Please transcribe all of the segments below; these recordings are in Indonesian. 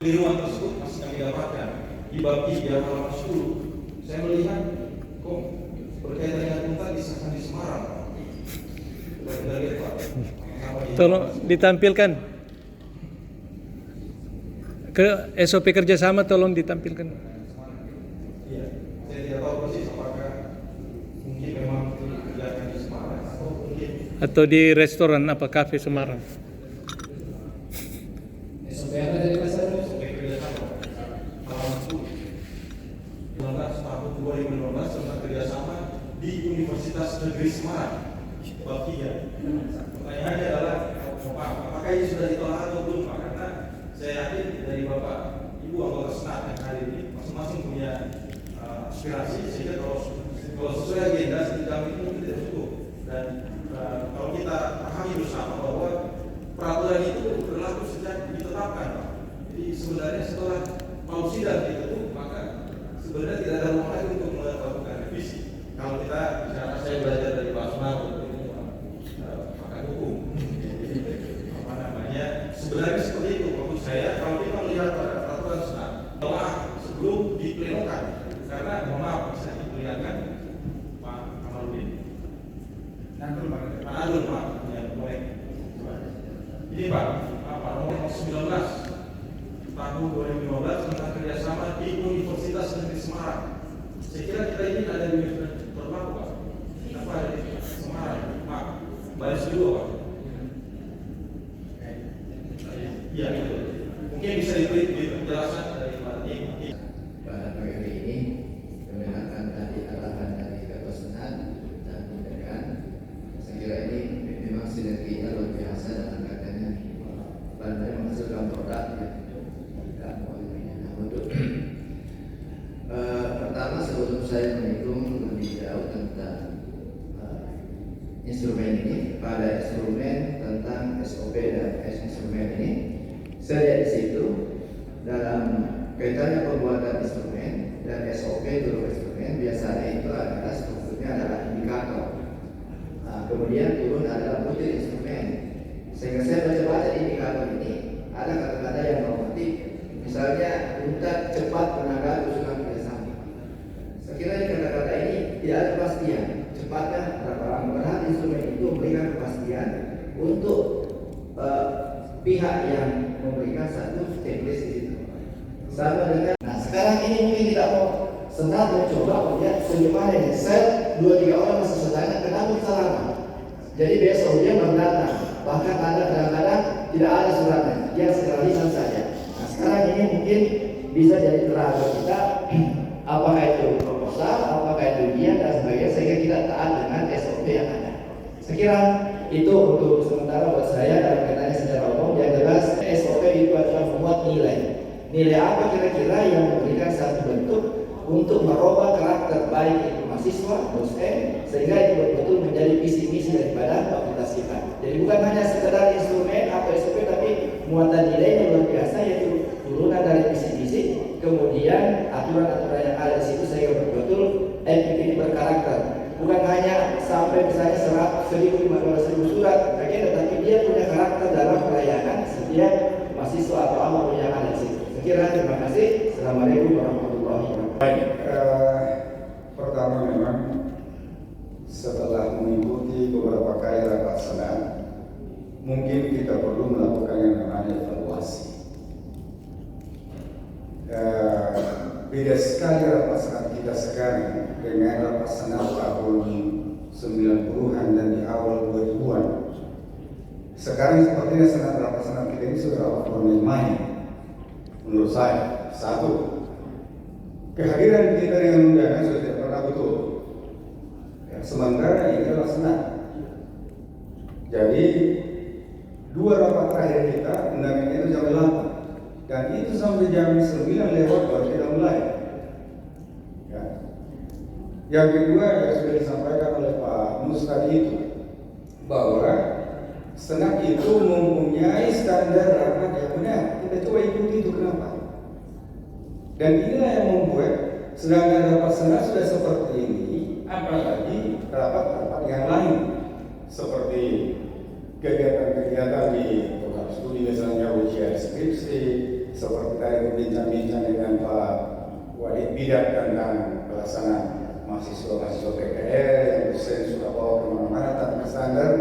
Keliruan tersebut masih kami dapatkan di bab 3 halaman 10. Saya melihat kok berkaitan dengan unta disahkan di Semarang. Coba kita lihat Pak. Tolong ditampilkan ke SOP kerjasama, tolong ditampilkan. Iya, saya tidak tahu persis apakah mungkin memang itu dikerjakan di Semarang atau di restoran apa kafe Semarang. SOP apa dari pasar? SOP kerjasama halaman 10 tahun 2015 tentang kerjasama di Universitas Negeri Semarang bab 3. Pertanyaannya adalah apakah ini sudah ditolak atau belum Pak? Karena saya yakin dari Bapak Ibu anggota Senat yang hadir ini masing-masing punya aspirasi, sehingga kalau sesuai agenda kami itu mungkin tidak cukup. Dan kalau kita pahami bersama bahwa peraturan itu berlaku sejak ditetapkan Pak. Jadi sebenarnya setelah sidang diketuk, maka sebenarnya tidak ada ruang lagi untuk melakukan revisi. Kalau kita bicara, saya belajar dari Pak Sunarto, pakar hukum. Apa namanya? Sebenarnya seperti itu. Maksud saya, kalau kita melihat pada peraturan Senat, telah sebelum diplenokan, karena mohon maaf bisa diperlihatkan Pak Kamarudin. Pak Adun, Pak. Ya, boleh. Ini Pak, nomor 19 tahun 2015 tentang kerjasama di Universitas Negeri Semarang. Saya kira kita ini ada di Universitas berlaku Pak. Kenapa ada di Semarang? Pak, baris kedua Pak. Iya itu. Mungkin bisa diberi penjelasan dari Pak Ini. Pada pagi ini mendengarkan tadi arahan dari Ketua Senat dan Dekan. Saya kira ini memang sinerginya luar biasa dan anggarannya pandai menghasilkan produk yang tidak boleh. Untuk pertama sebelum saya menghitung lebih jauh tentang instrumen ini, pada instrumen tentang SOP dan instrumen ini, saya lihat di situ dalam kaitannya pembuatan instrumen dan SOP turun instrumen biasanya itu adalah strukturnya adalah indikator. Kemudian turun adalah butir instrumen. Sehingga saya baca-baca indikator ini ada kata-kata yang normatif. Misalnya unta cepat menanggapi usulan kerjasama. Saya kira kata-kata ini tidak ada kepastian. Cepatnya berapa lama? Padahal instrumen itu memberikan kepastian untuk pihak yang memberikan satu checklist di situ. Sama dengan, nah sekarang ini mungkin kita mau Senat mencoba melihat bagaimana ini sel 2-3 orang masih sedangkan kenapa bisa lama. Jadi besok dia baru datang. Bahkan ada kadang-kadang tidak ada suratnya, dia segera lisan saja. Nah sekarang ini mungkin bisa jadi terakhir kita apakah itu proposal, apakah itu dia dan sebagainya, sehingga kita taat dengan SOP yang ada. Saya kira itu untuk sementara buat saya dalam kaitannya secara umum. Yang jelas SOP itu adalah membuat nilai. Nilai apa kira-kira yang memberikan satu bentuk untuk merubah karakter baik itu mahasiswa, dosen, sehingga itu betul-betul menjadi visi misi daripada fakultas kita. Jadi bukan hanya sekedar instrumen atau SOP, tapi muatan nilainya luar biasa, yaitu turunan dari visi misi, kemudian aturan-aturan yang ada di situ sehingga betul-betul FPP ini berkarakter. Bukan hanya sampai misalnya 1.000, 1.000, 12.000 surat, tapi dia punya karakter dalam pelayanan setiap mahasiswa atau alumni yang ada di situ. Saya kira terima kasih. Assalamualaikum warahmatullahi wabarakatuh. Baik, pertama memang setelah mengikuti beberapa kali rapat Senat, mungkin kita perlu melakukan yang namanya evaluasi. Beda sekali rapat Senat kita sekarang dengan rapat Senat tahun 90-an dan di awal 2000-an. Sekarang sepertinya Senat rapat Senat kita ini sudah main-main. Menurut saya, satu, kehadiran kita dengan undangan sudah tidak pernah betul. Ya, sementara ini adalah Senat. Jadi 2 rapat terakhir kita undangannya itu jam 8 dan itu sampai jam 9 lewat baru kita mulai. Ya. Yang kedua yang sudah disampaikan oleh Pak Mus tadi itu bahwa Senat itu mempunyai standar rapat yang benar. Kita coba ikuti itu kenapa? Dan inilah yang membuat sedangkan rapat Senat sudah seperti ini, apalagi rapat-rapat yang lain seperti kegiatan-kegiatan di program studi misalnya ujian skripsi, seperti tadi bincang-bincang dengan Pak Wadid Bidat tentang pelaksanaan mahasiswa PKL yang dosen sudah bawa kemana-mana tanpa standar.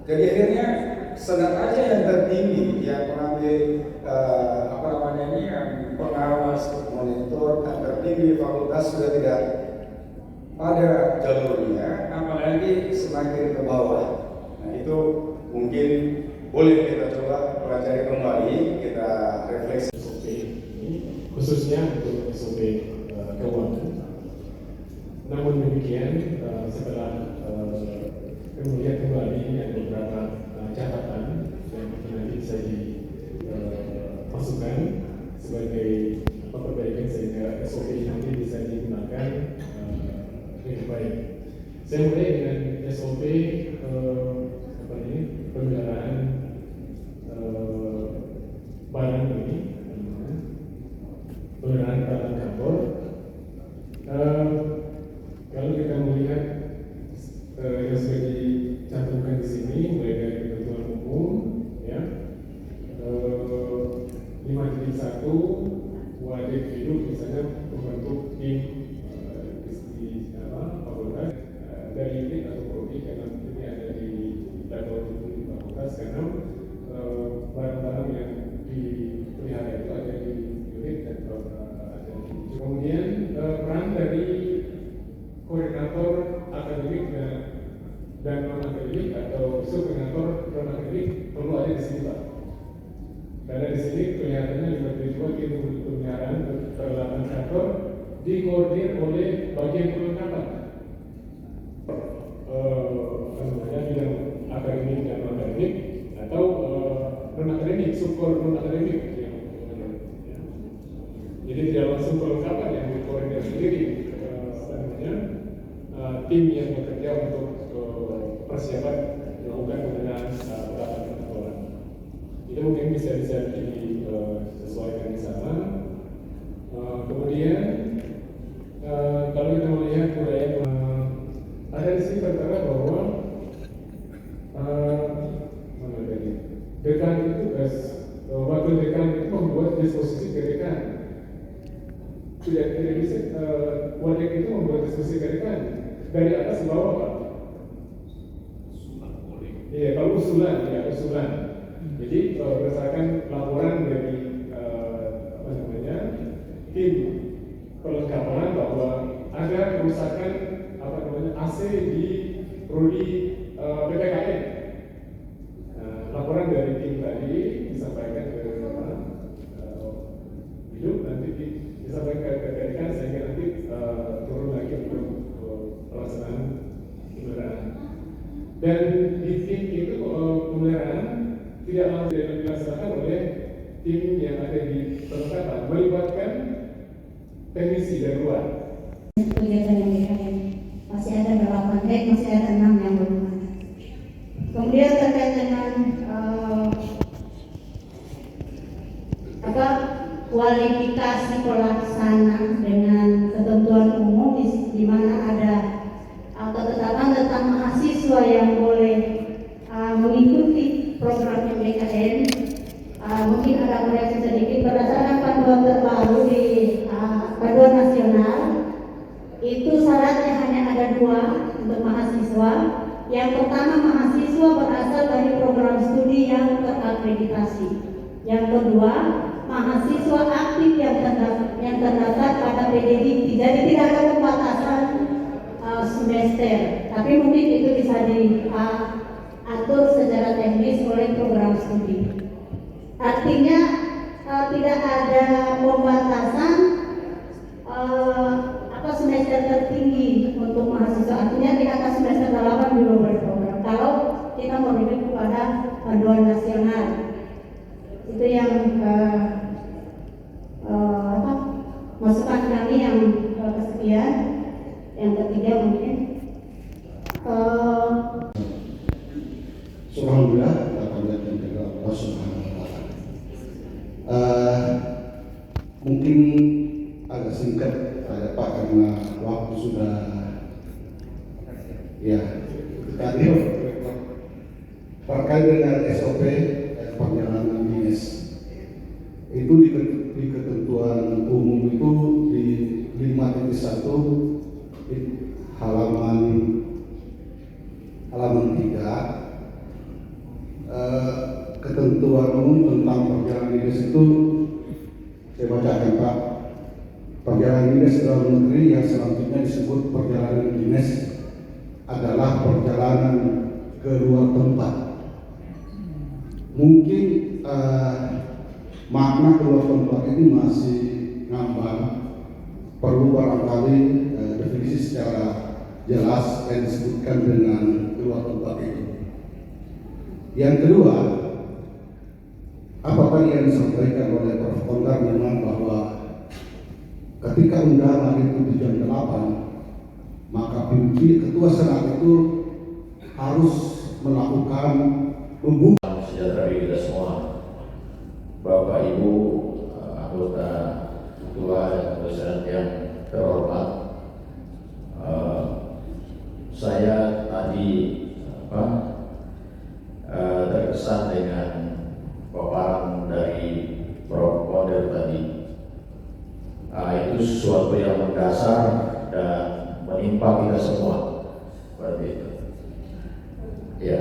Jadi akhirnya standar aja yang tertinggi yang mengambil yang pengawas monitor yang tertinggi fakultas sudah tidak ada jalurnya, apalagi semakin ke bawah. Nah itu mungkin boleh kita coba pelajari kembali, kita refleksi. SOP ini khususnya untuk SOP keuangan. Namun demikian setelah kemudian kembali ada beberapa catatan yang mungkin nanti bisa dimasukkan sebagai perbaikan sehingga SOP nanti bisa digunakan lebih baik. Saya mulai dengan SOP pemeliharaan barang ini, pemeliharaan barang kantor. Kalau kita melihat yang sudah dicantumkan di sini, mulai dari ketentuan umum, ya, 5.1 wajib hidup misalnya membentuk tim di fakultas dari unit atau prodi, karena ini ada di level fakultas, karena barang-barang yang dipelihara itu ada di unit dan ada di. Kemudian peran dari koordinator akademik dan non akademik atau subkoordinator non akademik perlu ada di sini, Pak. Karena di sini kelihatannya 52 tim pemeliharaan peralatan kantor dikoordinir oleh bagian perlengkapan. Bidang akademik dan non akademik atau non akademik, subkor non akademik. Jadi tidak langsung perlengkapan yang dikoordinir sendiri, tim yang bekerja untuk persiapan melakukan penggunaan peralatan kantoran. Itu mungkin bisa disesuaikan di sana. Kemudian kalau kita melihat uraian ada di sini tertera bahwa dekan itu wakil dekan itu membuat disposisi ke dekan. Tidak bisa wadik itu membuat disposisi ke dekan dari atas ke bawah, Pak. Iya, kalau usulan, ya usulan. Jadi berdasarkan laporan dari tim perlengkapan bahwa ada kerusakan AC di prodi PPKN. Laporan dari tim tadi disampaikan ke hidup, nanti disampaikan ke dekan sehingga nanti turun lagi untuk pelaksanaan pemeliharaan. Dan di tim itu pemeliharaan tidak langsung dilaksanakan oleh tim yang ada di perlengkapan, melibatkan teknisi dari luar. Kegiatan yang DKM masih ada 8 masih ada 6 yang belum ada. Kemudian terkait dengan kualifikasi pelaksana dengan ketentuan umum di mana ada ketetapan tentang mahasiswa yang boleh mengikuti program MBKN. Mungkin ada koreksi sedikit berdasarkan panduan terbaru di panduan nasional. Itu syaratnya hanya ada 2 untuk mahasiswa. Yang pertama, mahasiswa berasal dari program studi yang terakreditasi. Yang kedua, mahasiswa aktif yang terdaftar pada PDDT. Jadi tidak ada pembatasan semester, tapi mungkin itu bisa diatur secara teknis oleh program studi. Artinya tidak ada pembatasan semester tertinggi untuk mahasiswa, artinya di atas semester 8 belum berprogram. Kalau kita merujuk kepada panduan nasional, itu yang masukan kami yang kesekian. Yang ketiga mungkin Alhamdulillah kita panjatkan kepada Allah Subhanahu wa Ta'ala. Mungkin agak singkat Pak karena waktu sudah ya tadi terkait dengan SOP perjalanan dinas itu di Saya bacakan Pak. Perjalanan dinas dalam negeri yang selanjutnya disebut perjalanan dinas adalah perjalanan ke luar tempat. Mungkin makna keluar tempat ini masih ngambang, perlu barangkali definisi secara jelas yang disebutkan dengan keluar tempat itu. Yang kedua, apa tadi yang disampaikan oleh Prof. Kondar memang bahwa ketika undangan itu di jam 8, maka ketua senat itu harus melakukan membuka. Sejahtera bagi kita semua, Bapak Ibu anggota ketua dan ketua senat yang terhormat. Saya tadi terkesan dengan paparan dari Prof. Kondar tadi. Itu sesuatu yang mendasar dan menimpa kita semua, seperti itu. Ya,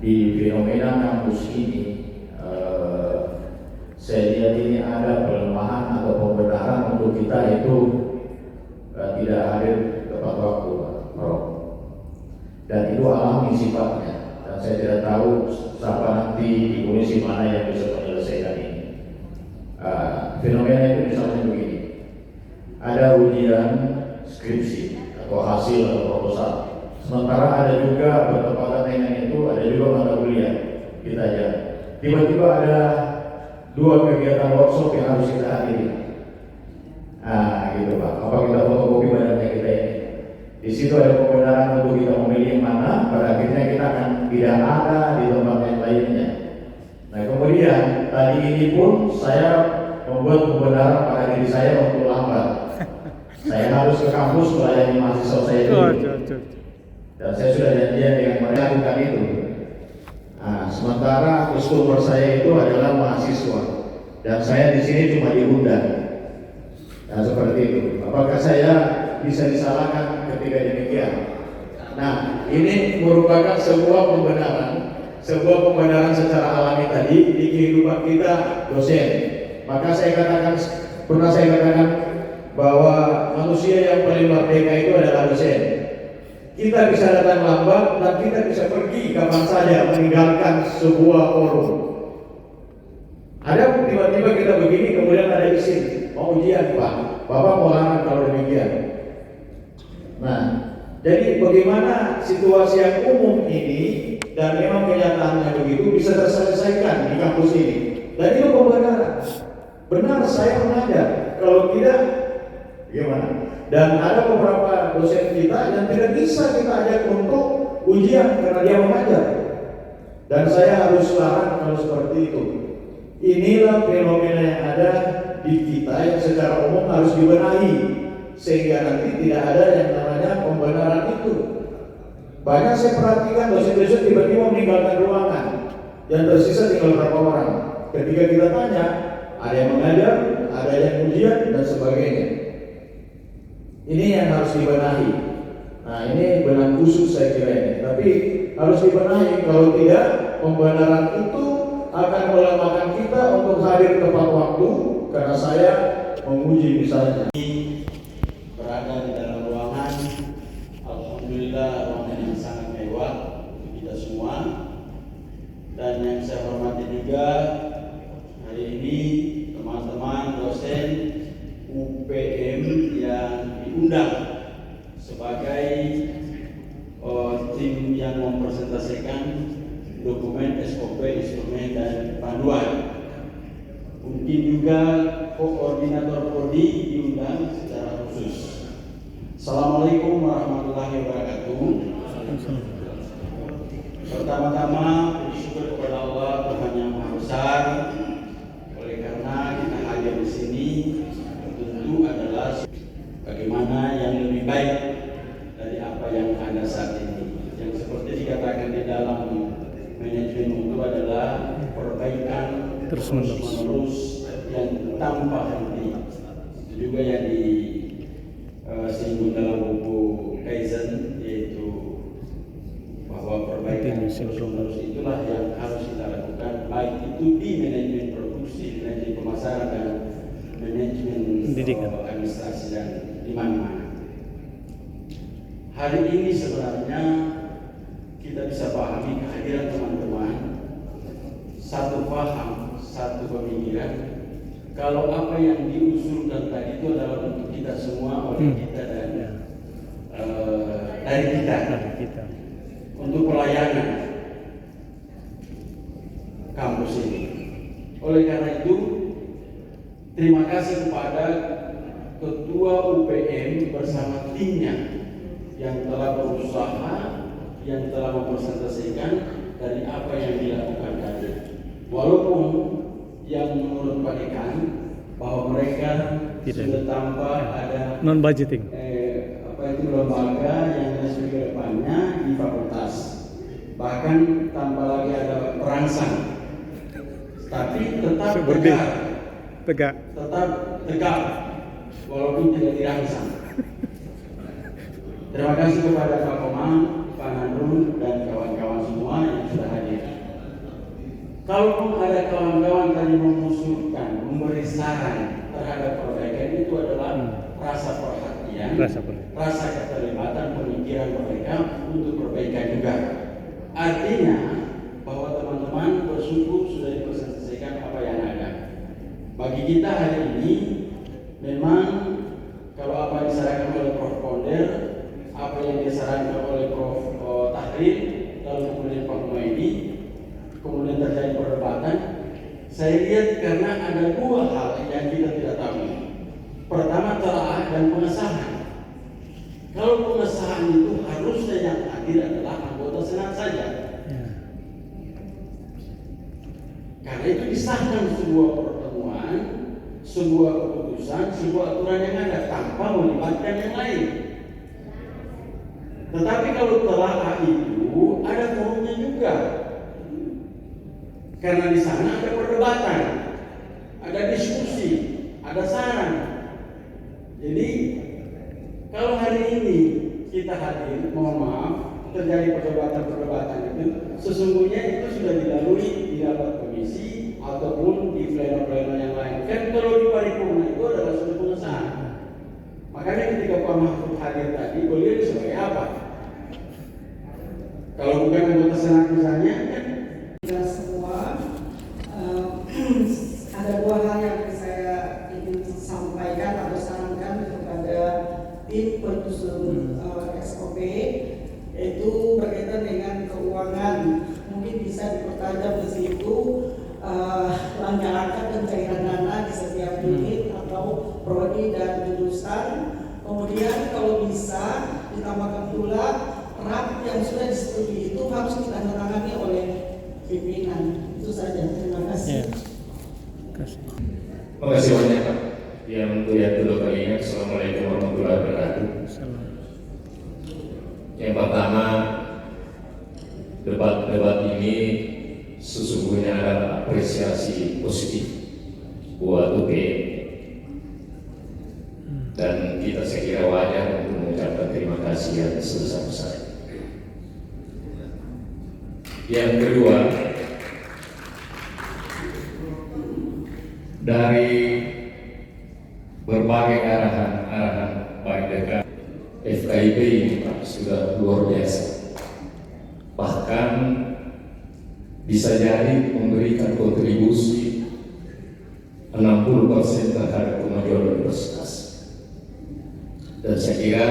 di fenomena kampus ini, saya lihat ini ada pelemahan atau pembenaran untuk kita itu tidak hadir tepat waktu, Prof. Dan itu alami sifatnya. Dan saya tidak tahu siapa nanti di komisi mana yang bisa menyelesaikan ini. Fenomena itu misalnya begini, ada ujian skripsi atau hasil atau proposal, sementara ada juga bertepatan dengan itu, ada juga mata kuliah kita aja. Tiba-tiba ada 2 kegiatan workshop yang harus kita hadiri. Gitu Pak. Apa kita fotokopi badannya kita ini? Di situ ada pembenaran untuk kita memilih mana. Pada akhirnya kita akan tidak ada di tempat yang lainnya. Nah kemudian tadi ini pun saya membuat pembenaran pada diri saya untuk lambat. Saya harus ke kampus melayani mahasiswa saya dulu. Dan saya sudah janjian dengan mereka lakukan itu. Sementara customer saya itu adalah mahasiswa dan saya di sini cuma diundang. Nah seperti itu. Apakah saya bisa disalahkan ketika demikian? Nah ini merupakan sebuah pembenaran secara alami tadi di kehidupan kita dosen. Maka pernah saya katakan bahwa manusia yang paling merdeka itu adalah dosen. Kita bisa datang lambat dan kita bisa pergi kapan saja meninggalkan sebuah forum. Ada tiba-tiba kita begini kemudian ada izin mau ujian Pak, Bapak mau larang kalau demikian. Nah, jadi bagaimana situasi yang umum ini dan memang kenyataannya begitu bisa terselesaikan di kampus ini. Dan itu pembenaran. Benar saya mengajar, kalau tidak gimana? Dan ada beberapa dosen kita yang tidak bisa kita ajak untuk ujian karena dia mengajar. Dan saya harus larang kalau seperti itu. Inilah fenomena yang ada di kita yang secara umum harus dibenahi sehingga nanti tidak ada yang namanya pembenaran itu. Banyak saya perhatikan dosen-dosen tiba-tiba meninggalkan ruangan yang tersisa tinggal berapa orang. Ketika kita tanya, ada yang mengajar, ada yang ujian dan sebagainya. Ini yang harus dibenahi. Nah ini benang khusus saya kira ini. Tapi harus dibenahi. Kalau tidak, pembenaran itu akan melemahkan kita untuk hadir tepat waktu. Karena saya menguji misalnya. Berada di dalam ruangan, alhamdulillah ruangan yang sangat mewah untuk kita semua. Dan yang saya hormati juga hari ini teman-teman dosen UPM yang diundang sebagai tim yang mempresentasikan dokumen SOP, instrumen dan panduan. Mungkin juga koordinator prodi diundang secara khusus. Assalamualaikum warahmatullahi wabarakatuh. Pertama-tama bersyukur kepada Allah Tuhan yang Maha Besar. Oleh karena kita hadir di sini tentu adalah bagaimana yang lebih baik dari apa yang ada saat ini. Yang seperti dikatakan di dalam manajemen itu adalah perbaikan terus-menerus yang tanpa henti. Itu juga yang disinggung dalam buku Kaizen, yaitu bahwa perbaikan terus-menerus itulah yang harus kita lakukan, baik itu di manajemen produksi, manajemen pemasaran dan pendidikan. administrasi dan di mana-mana. Hari ini sebenarnya kita bisa pahami kehadiran teman-teman, satu paham, satu pemikiran. Kalau apa yang diusulkan tadi itu adalah untuk kita semua, oleh kita dan dari kita, untuk pelayanan kampus ini. Oleh karena itu, terima kasih kepada Ketua UPM bersama timnya yang telah berusaha, yang telah mempresentasikan dari apa yang dilakukan tadi. Walaupun yang menurut Pak Dekan bahwa mereka sudah tanpa ada non budgeting. Lembaga yang resmi ke depannya di fakultas, bahkan tanpa lagi ada perangsang, tapi tetap tegak walaupun tidak dirangsang. Terima kasih kepada Pak Komang, Pak Nandrun, dan kawan-kawan semua yang sudah hadir. Kalaupun ada kawan-kawan tadi mengusulkan, memberi saran terhadap perbaikan, itu adalah rasa perhatian, rasa keterlibatan pemikiran mereka untuk perbaikan juga. Artinya bahwa teman-teman bersyukur sudah dipresentasikan apa yang ada. Bagi kita hari ini, memang kalau apa yang disarankan oleh Prof. Ponder, apa yang disarankan oleh Prof. Tahrir, lalu kemudian Pak Humaydi, kemudian terjadi perdebatan. Saya lihat karena ada dua hal yang kita tidak tahu. Pertama, telaah dan pengesahan. Kalau pengesahan itu harusnya yang hadir adalah anggota senat saja. Karena itu disahkan sebuah pertemuan, sebuah keputusan, sebuah aturan yang ada tanpa melibatkan yang lain. Tetapi kalau telaah itu ada forumnya juga. Karena di sana ada perdebatan, ada diskusi, ada saran. Jadi kalau hari ini kita hadir, mohon maaf, terjadi perdebatan itu, sesungguhnya itu sudah dilalui di rapat komisi ataupun di pleno-pleno yang lain. Kan kalau di paripurna itu adalah sudah pengesahan. Makanya ketika Pak Mahfud hadir tadi, beliau sebagai apa? Kalau bukan anggota senat misalnya, kan kita semua ada dua hal yang saya ingin sampaikan atau sarankan kepada tim penyusun SOP, yaitu berkaitan dengan keuangan. Mungkin bisa dipertajam di situ langkah-langkah pencairan dana di setiap unit atau prodi dan jurusan. Kemudian kalau bisa ditambahkan pula RAP yang sudah disetujui itu harus ditandatangani oleh pimpinan. Itu saja. Terima kasih. Terima kasih banyak Pak. Yang untuk yang kedua kalinya, Assalamualaikum warahmatullahi wabarakatuh. Yang pertama, debat ini sesungguhnya adalah apresiasi positif buat UPM, dan kita saya kira wajar untuk mengucapkan terima kasih yang sebesar-besarnya. Yang kedua, dari berbagai arahan baik dekat FKIP ini Pak sudah luar biasa. Bahkan bisa jadi memberikan kontribusi 60% terhadap kemajuan universitas. Dan saya kira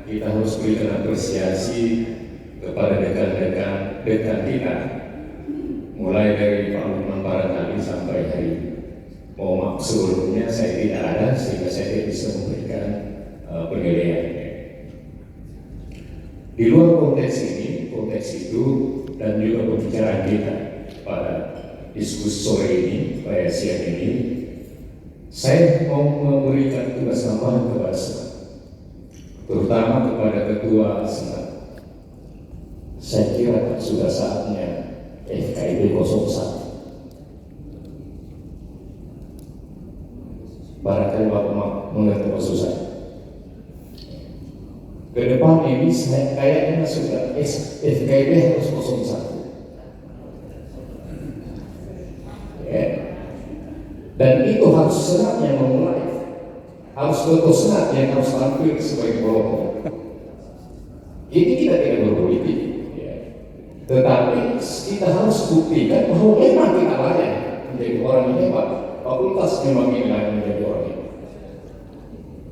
kita harus berikan apresiasi kepada dekan-dekan kita, mulai dari Pak Lukman barangkali sampai hari ini. Mohon maaf sebelumnya saya tidak ada sehingga saya tidak bisa memberikan penilaian. Di luar konteks ini, konteks itu, dan juga pembicaraan kita pada diskusi sore ini, pada siang ini, saya mau memberikan tugas tambahan kepada Senat, terutama kepada Ketua Senat. Saya kira sudah saatnya FKIP 01. Barangkali Bapak mengerti maksud saya. Ke depan ini saya kayaknya sudah FKIP harus 01. Ya. Dan itu harus Senat yang memulai. harus bertosnat yang harus tampil sebagai kelompok. Ini kita tidak berpolitik, ya. Tetapi kita harus buktikan bahwa memang kita layak menjadi orang yang hebat. Fakultas memang kita layak menjadi orang yang hebat.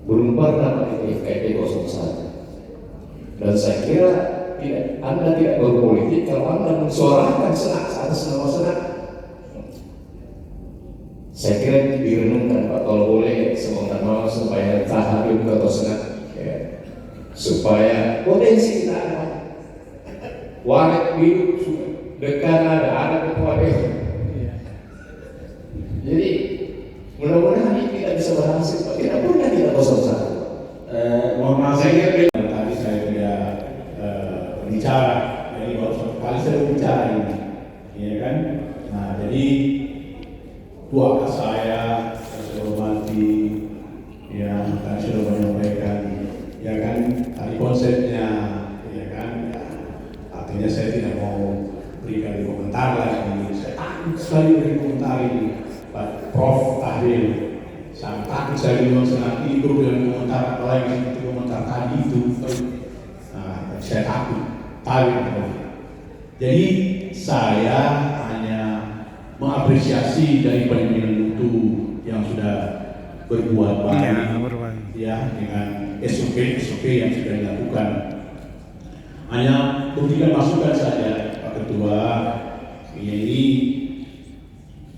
Belum pernah pakai FKIP 01. Dan saya kira Anda tidak berpolitik kalau Anda mensuarakan senat atas nama senat. Saya kira itu direnungkan Pak, kalau boleh semoga mau supaya tahap atau senat, ya. Supaya potensi kita ada. Waret hidup dekat ada ketua desa. Jadi mudah-mudahan ini kita bisa berhasil. Pak, tidak pernah kita 01. Mohon maaf saya kira tadi saya tidak bicara, jadi baru satu kali saya bicara ini, ya kan? Nah, jadi doa saya hormati, ya, saya sudah menyampaikan, ya kan? Tadi konsepnya, ya kan? Ya, artinya saya tidak mau berikan komentar lagi. Saya takut sekali beri komentar ini, Pak Prof. Tahlil. Saya takut saya bilang senang tidur dengan komentar apa yang seperti komentar tadi itu. Nah, saya takut. Jadi saya hanya mengapresiasi dari pimpinan itu yang sudah berbuat baik, ya, dengan SOP yang sudah dilakukan. Hanya berikan masukan saja Pak Ketua. Ini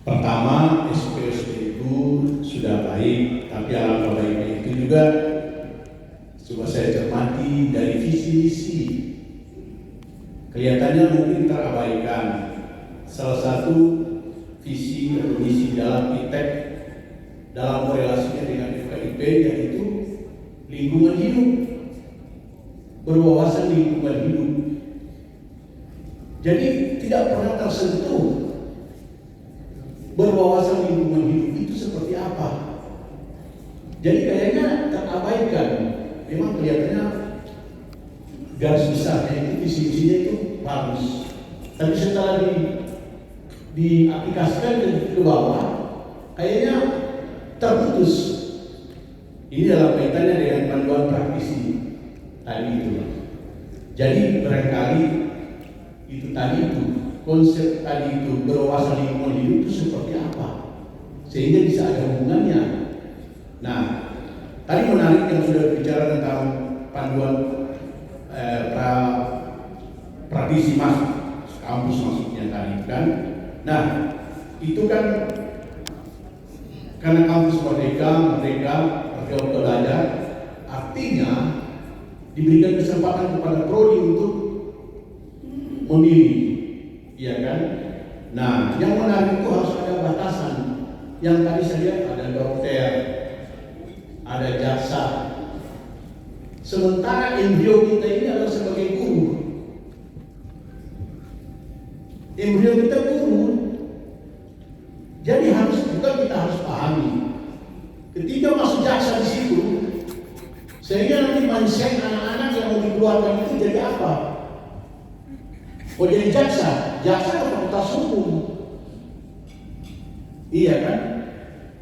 pertama SOP itu sudah baik, tapi alangkah baiknya itu juga coba saya cermati dari visi misi. Kelihatannya mungkin terabaikan. Salah satu visi atau misi dalam ITEK dalam korelasinya dengan FKIP yaitu lingkungan hidup, berwawasan lingkungan hidup. Jadi tidak pernah tersentuh berwawasan lingkungan hidup itu seperti apa. Jadi kayaknya terabaikan. Memang kelihatannya garis besarnya itu visi-visinya itu bagus, tapi setelah diaplikasikan ke bawah kayaknya terputus. Ini dalam kaitannya dengan panduan praktisi tadi itu. Jadi barangkali itu tadi itu konsep tadi itu berwawasan lingkungan hidup itu seperti apa sehingga bisa ada hubungannya. Nah, tadi menarik yang sudah bicara tentang panduan praktisi masuk kampus masuknya tadi kan. Nah, itu kan karena kampus merdeka untuk belajar, artinya diberikan kesempatan kepada prodi untuk memilih, iya kan? Nah, yang menarik itu harus ada batasan. Yang tadi saya lihat ada dokter, ada jaksa. Sementara embrio kita ini adalah sebagai guru. Embrio kita guru. Jadi kita harus pahami. Ketika masuk jaksa di situ, sehingga nanti mindset anak-anak yang mau dikeluarkan itu jadi apa? Oh, jadi jaksa fakultas hukum. Iya kan?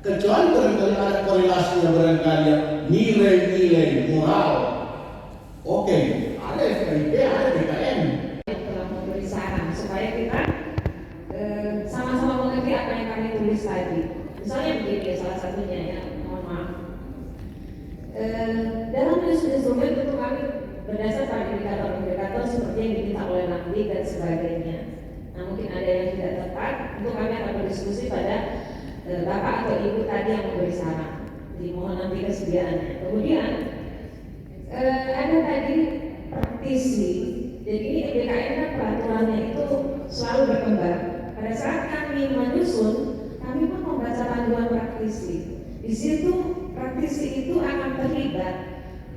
Kecuali barangkali ada korelasinya barangkali nilai-nilai moral. Oke, ada FKIP, ada BKN. Telah memberi saran supaya kita sama-sama mengerti apa yang kami tulis tadi. Misalnya begini, salah satunya ya, mohon maaf. Dalam menyusun instrumen tentu kami berdasar pada indikator-indikator seperti yang diminta oleh NAMDI dan sebagainya. Nah, mungkin ada yang tidak tepat, tentu kami akan berdiskusi pada Bapak atau Ibu tadi yang memberi saran. Dimohon nanti kesediaannya. Kemudian ada tadi praktisi. Jadi ini BKN kan peraturannya itu selalu berkembang. Pada saat kami menyusun, kami pun membaca panduan praktisi. Di situ praktisi itu akan terlibat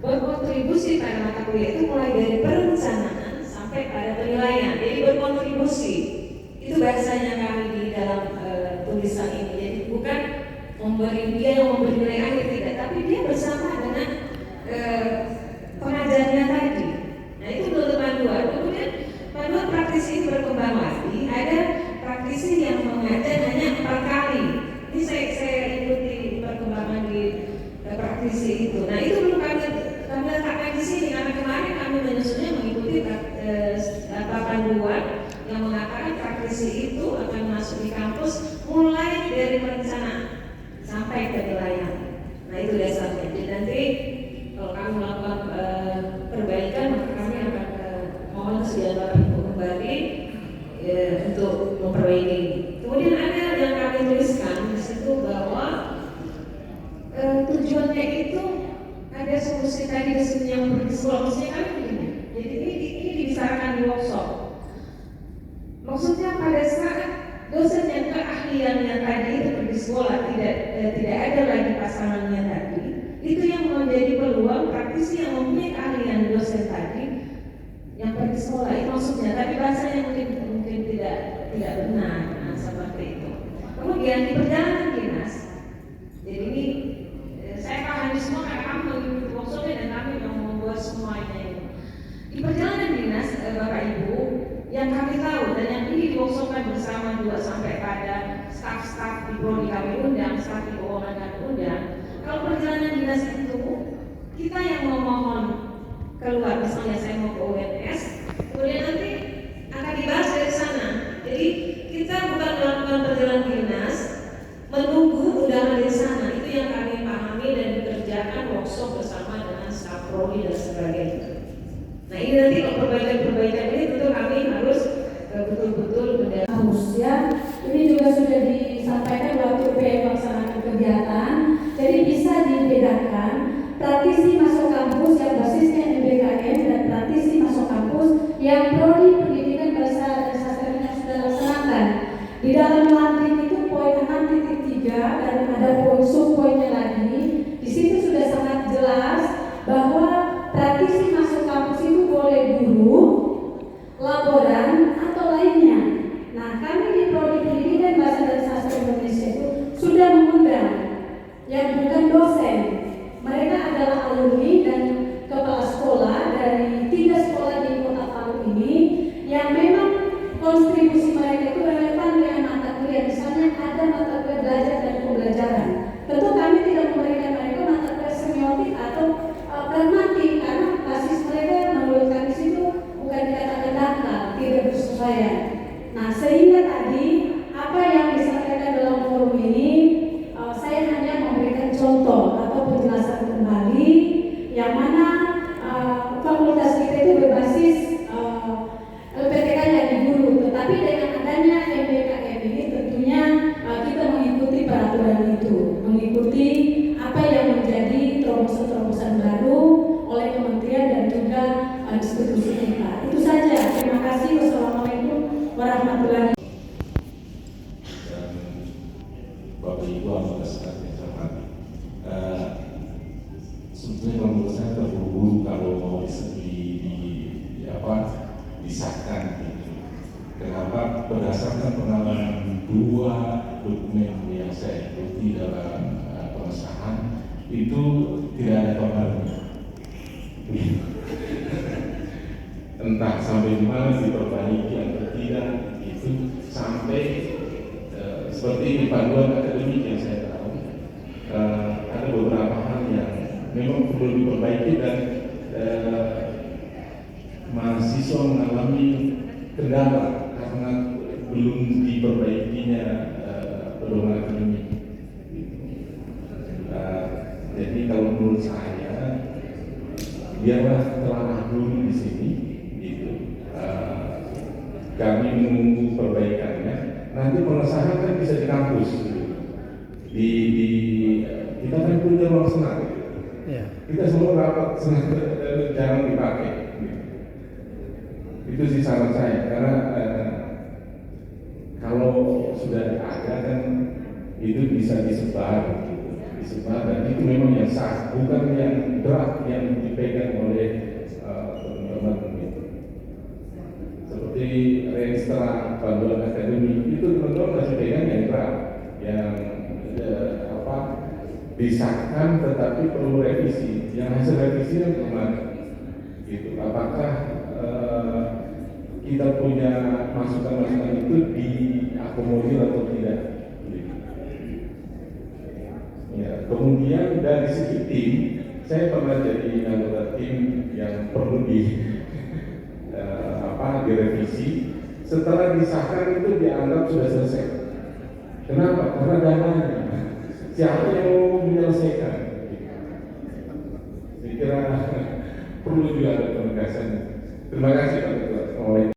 berkontribusi pada mata kuliah itu mulai dari perencanaan sampai pada penilaian. Jadi berkontribusi. Itu bahasanya kami di dalam tulisan ini. Jadi bukan dia yang memberi nilai akhir tidak, tapi dia bersama dengan pengajarnya tadi. Nah, itu menurut panduan. Kemudian panduan praktisi ini berkembang lagi. Ada praktisi yang mengajar hanya 4 kali. Ini saya ikuti perkembangan di praktisi penilaian. Nah itu dasarnya. Jadi nanti kalau kami melakukan perbaikan, maka kami akan mohon kesediaan Bapak Ibu kembali untuk memperbaiki. Kemudian ada yang kami tuliskan di situ bahwa tujuannya itu ada solusi tadi yang berdiskul. Maksudnya kami begini. Jadi ini dibicarakan di workshop. Maksudnya pada saat dosen yang keahliannya tadi itu pergi sekolah tidak ada lagi pasangannya tadi, itu yang menjadi peluang praktisi yang mempunyai keahlian dosen tadi yang pergi sekolah. Itu maksudnya, tapi bahasanya mungkin tidak benar. Nah, seperti itu. Kemudian di perjalanan dinas, jadi ini saya pahami semua karena kami mengikuti workshopnya dan kami yang membuat semuanya itu. Di perjalanan dinas Bapak Ibu, yang kami tahu dan yang ini diworkshopkan bersama juga sampai pada staf-staf di prodi kami undang, staf di keuangan kami undang. Kalau perjalanan dinas itu kita yang mau mohon keluar, misalnya saya mau ke UNS, kemudian nanti akan dibahas dari sana. Jadi kita bukan melakukan perjalanan dinas menunggu undangan dari sana. Itu yang kami pahami dan dikerjakan workshop bersama dengan staf prodi dan sebagainya. Nah ini nanti kalau perbaikan ini tentu kami harus betul-betul harusnya ini juga sudah disampaikan waktu pelaksanaan kegiatan. Jadi bisa dibedakan praktisi masuk kampus yang basisnya MBKM dan praktisi masuk kampus yang prodi pendidikan bahasa dan sastra yang sudah laksanakan. Di dalam lantik itu poin 6.3 dan ada poin sub-poinnya lagi. Di situ sudah sangat jelas bahwa praktisi masuk kampus itu boleh guru, laboran, atau lainnya. Nah, kami di Prodi Pendidikan Bahasa dan Sastra Indonesia itu sudah mengundang yang bukan dosen. Mereka adalah alumni dan kepala sekolah dari 3 sekolah di Kota Palu ini yang memang kontribusi mereka itu relevan dengan mata kuliah. Misalnya ada mata kuliah belajar dan pembelajaran. Tentu kami tidak memberikan mereka mata kuliah semiotik atau pragmatik karena basis mereka menurut kami situ bukan dikatakan nakal, tidak bersesuaian. Nah sehingga tadi apa yang disampaikan dalam forum ini saya hanya memberikan contoh atau penjelasan kembali yang mana fakultas kita itu berbasis LPTK-nya di guru, tetapi dengan adanya MBKM ini tentunya kita mengikuti peraturan itu, mengikuti apa yang menjadi terobosan-terobosan baru oleh kementerian dan juga institusi kita. Itu saja. Terima kasih. Wassalamualaikum warahmatullahi wabarakatuh. Bapak Ibu anggota sidang yang hormat, sebetulnya menurut saya terhubung kalau mau disahkan. Kenapa? Berdasarkan pengalaman 2 dokumen yang saya ikuti dalam pengesahan itu tidak ada pengaruhnya. Entah sampai di mana diperbaiki atau tidak, itu sampai seperti di panduan akademik yang saya tahu ada beberapa hal yang memang perlu diperbaiki dan mahasiswa mengalami kendala karena belum diperbaikinya pedoman akademik. Jadi kalau menurut saya biarlah telah dulu di sini, gitu. Kami menunggu perbaikannya. Nanti pengesahan kan bisa di kampus, gitu. Kita kan punya ruang senat. Kita semua rapat senat jarang dipakai. Gitu. Itu sih saran saya, karena kalau sudah ada kan itu bisa disebar, gitu. Disebar dan itu memang yang sah, bukan yang draft yang dipegang oleh teman-teman gitu. Seperti registra panduan akademik itu teman-teman masih pegang yang draft, yang disahkan tetapi perlu revisi. Yang hasil revisi yang kemana? Gitu. Apakah kita punya masukan-masukan itu diakomodir atau tidak? Ya, kemudian dari segi tim, saya pernah jadi anggota tim yang perlu direvisi. Setelah disahkan itu dianggap sudah selesai. Kenapa? Karena dananya. Siapa yang mau gagasannya. Terima kasih.